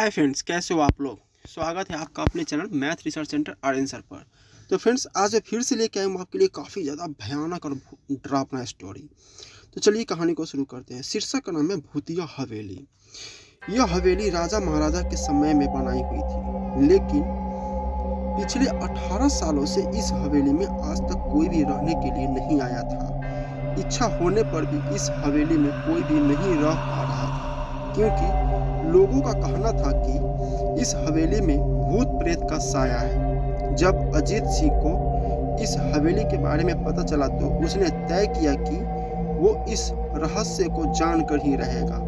Hi friends, कैसे हो आप लोग। स्वागत है आपका अपने channel math research centre Aryan पर। तो फ्रेंड्स, आज मैं फिर से लेके आया हूँ आपके लिए काफ़ी ज़्यादा भयानक और डरावना स्टोरी। तो चलिए कहानी को शुरू करते हैं। शीर्षक का नाम है भूतिया हवेली। यह हवेली राजा महाराजा के समय में बनाई हुई थी, लेकिन पिछले 18 सालों से इस हवेली में आज तक कोई भी रहने के लिए नहीं आया था। इच्छा होने पर भी इस हवेली में कोई भी नहीं रह पा रहा था, क्योंकि लोगों का कहना था कि इस हवेली में भूत प्रेत का साया है। जब अजीत सिंह को इस हवेली के बारे में पता चला तो उसने तय किया कि वो इस रहस्य को जानकर ही रहेगा,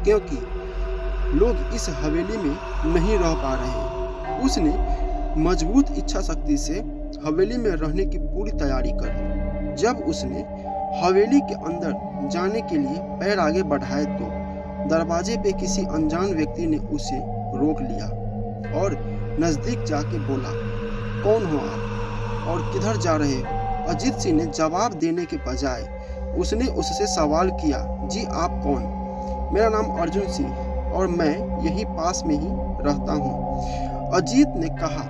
क्योंकि लोग इस हवेली में नहीं रह पा रहे हैं। उसने मजबूत इच्छा शक्ति से हवेली में रहने की पूरी तैयारी कर ली। जब उसने हवेली के अंदर जाने के लिए पैर आगे बढ़ाए तो दरवाजे पे किसी अनजान व्यक्ति ने उसे रोक लिया और नजदीक जाके बोला, कौन हो आप और किधर जा रहे हो। अजीत सिंह ने जवाब देने के बजाय उसने उससे सवाल किया, जी आप कौन। मेरा नाम अर्जुन सिंह और मैं यहीं पास में ही रहता हूँ। अजीत ने कहा,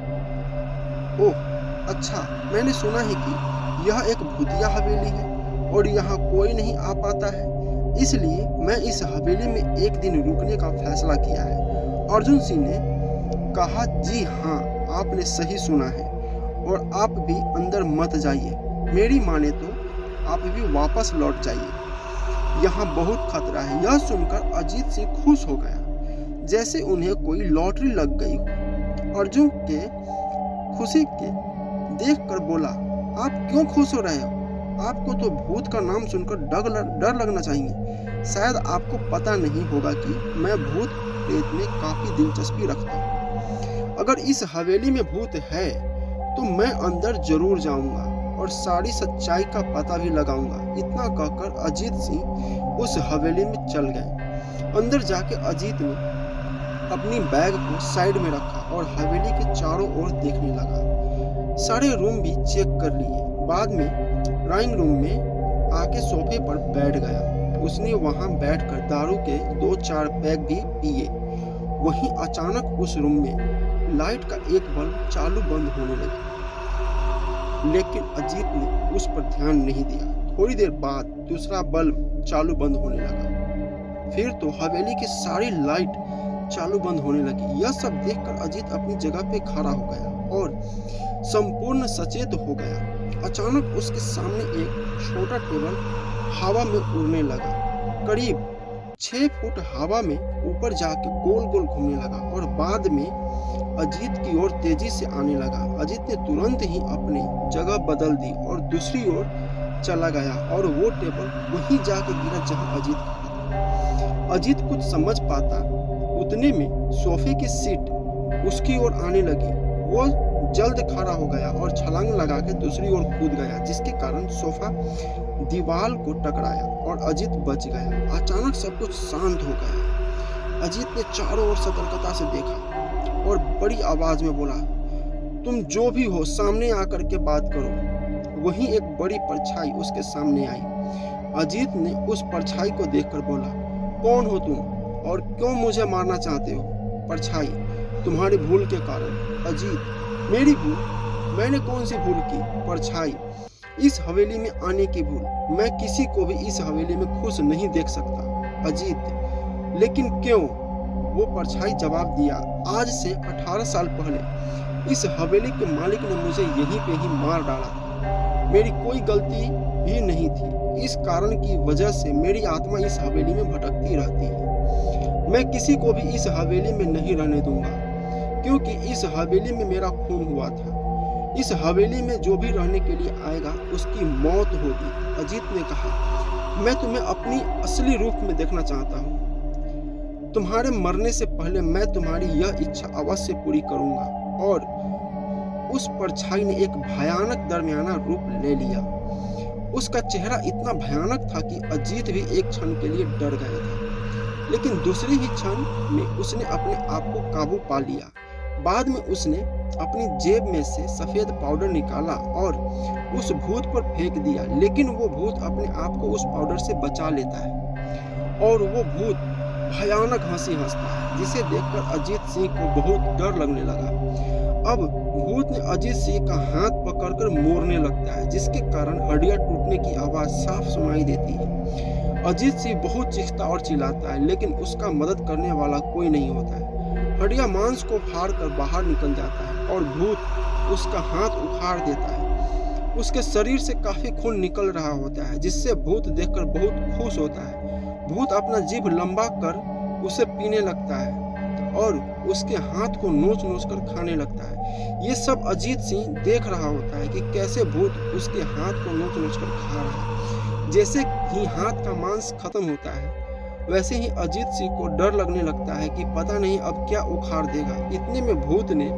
ओह अच्छा, मैंने सुना है कि यह एक भूतिया हवेली है और यहाँ कोई नहीं आ पाता है, इसलिए मैं इस हवेली में एक दिन रुकने का फैसला किया है। अर्जुन सिंह ने कहा, जी हाँ, आपने सही सुना है और आप भी अंदर मत जाइए। मेरी माने तो आप भी वापस लौट जाइए, यहाँ बहुत खतरा है। यह सुनकर अजीत सिंह खुश हो गया, जैसे उन्हें कोई लॉटरी लग गई हो। अर्जुन के खुशी के देखकर बोला, आप क्यों खुश हो रहे हो। आपको तो भूत का नाम सुनकर डर लगना चाहिए। शायद आपको पता नहीं होगा कि मैं भूत प्रेत में काफी दिलचस्पी रखता हूँ। अगर इस हवेली में भूत है तो मैं अंदर जरूर जाऊंगा और सारी सच्चाई का पता भी लगाऊंगा। इतना कहकर अजीत सिंह उस हवेली में चल गए। अंदर जाके अजीत ने अपनी बैग को साइड में रखा और हवेली के चारों ओर देखने लगा। सारे रूम भी चेक कर लिए। बाद में ड्राइंग रूम में आके सोफे पर बैठ गया। उसने वहां बैठकर दारू के 2-4 पैक भी पिए। वहीं अचानक उस रूम में लाइट का एक बल्ब चालू बंद होने लगा, लेकिन अजीत ने उस पर ध्यान नहीं दिया। थोड़ी देर बाद दूसरा बल्ब चालू बंद होने लगा, फिर तो हवेली की सारी लाइट चालू बंद होने लगी। यह सब देखकर अजीत अपनी जगह पे खड़ा हो गया और संपूर्ण सचेत हो गया। अचानक उसके सामने एक छोटा टेबल हवा में उड़ने लगा। करीब 6 फुट हवा में ऊपर जाके गोल गोल घूमने लगा और बाद में अजीत की ओर तेजी से आने लगा। अजीत ने तुरंत ही अपनी जगह बदल दी और दूसरी ओर चला गया और वो टेबल वहीं जाके गिरा जहां अजीत खड़ा था। अजीत कुछ समझ पाता उतने में सोफे की सीट उसकी ओर आने लगी। वो जल्द खड़ा हो गया और छलांग लगा के दूसरी ओर कूद गया, जिसके कारण सोफा दीवार को टकराया और अजीत बच गया। अचानक सब कुछ शांत हो गया। अजीत ने चारों ओर सतर्कता से देखा और बड़ी आवाज में बोला, तुम जो भी हो सामने आकर के बात करो। वहीं एक बड़ी परछाई उसके सामने आई। अजीत ने उस परछाई को देखकर बोला, कौन हो तुम और क्यों मुझे मारना चाहते हो। परछाई, तुम्हारी भूल के कारण। अजीत, मेरी भूल? मैंने कौन सी भूल की। परछाई, इस हवेली में आने की भूल। मैं किसी को भी इस हवेली में खुश नहीं देख सकता। अजीत, लेकिन क्यों। वो परछाई जवाब दिया, आज से 18 साल पहले इस हवेली के मालिक ने मुझे यहीं पे ही मार डाला था। मेरी कोई गलती भी नहीं थी। इस कारण की वजह से मेरी आत्मा इस हवेली में भटकती रहती है। मैं किसी को भी इस हवेली में नहीं रहने दूंगा, क्योंकि इस हवेली में मेरा खून हुआ था। इस हवेली में जो भी रहने के लिए आएगा उसकी मौत होगी। अजीत ने कहा, मैं तुम्हें अपनी असली रूप में देखना चाहता हूँ। तुम्हारे मरने से पहले मैं तुम्हारी यह इच्छा अवश्य पूरी करूंगा। और उस परछाई ने एक भयानक दरमियाना रूप ले लिया। उसका चेहरा इतना भयानक था कि अजीत भी एक क्षण के लिए डर गया था, लेकिन दूसरी ही क्षण में उसने अपने आप को काबू पा लिया। बाद में उसने अपनी जेब में से सफेद पाउडर निकाला और उस भूत पर फेंक दिया, लेकिन वो भूत अपने आप को उस पाउडर से बचा लेता है और वो भूत भयानक हंसी हंसता है, जिसे देखकर अजीत सिंह को बहुत डर लगने लगा। अब भूत ने अजीत सिंह का हाथ पकड़कर मोड़ने लगता है, जिसके कारण हड्डियां टूटने की आवाज साफ सुनाई देती है। अजीत सिंह बहुत चीखता और चिल्लाता है, लेकिन उसका मदद करने वाला कोई नहीं होता है। हड्डियां मांस को फाड़ कर बाहर निकल जाता है और भूत उसका हाथ उखाड़ देता है। उसके शरीर से काफी खून निकल रहा होता है, जिससे भूत देखकर बहुत खुश होता है। भूत अपना जीभ लंबा कर उसे पीने लगता है और उसके हाथ को नोच नोच कर खाने लगता है। ये सब अजीत सिंह देख रहा होता है कि कैसे भूत उसके हाथ को नोच नोच कर खा रहा है। जैसे ही हाथ का मांस खत्म होता है, वैसे ही अजीत सिंह को डर लगने लगता है कि पता नहीं अब क्या उखाड़ देगा। इतने में भूत ने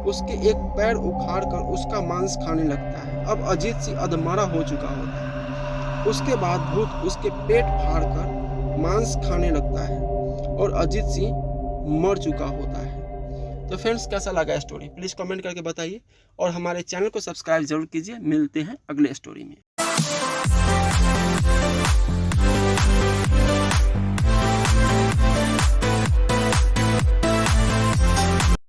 उसके एक पैर उखाड़ कर उसका मांस खाने लगता है। अब अजीत सिंह अधमरा हो चुका होता है। उसके बाद भूत उसके पेट फाड़ कर मांस खाने लगता है और अजीत सिंह मर चुका होता है। तो फ्रेंड्स, कैसा लगा स्टोरी प्लीज़ कमेंट करके बताइए और हमारे चैनल को सब्सक्राइब जरूर कीजिए। मिलते हैं अगले स्टोरी में।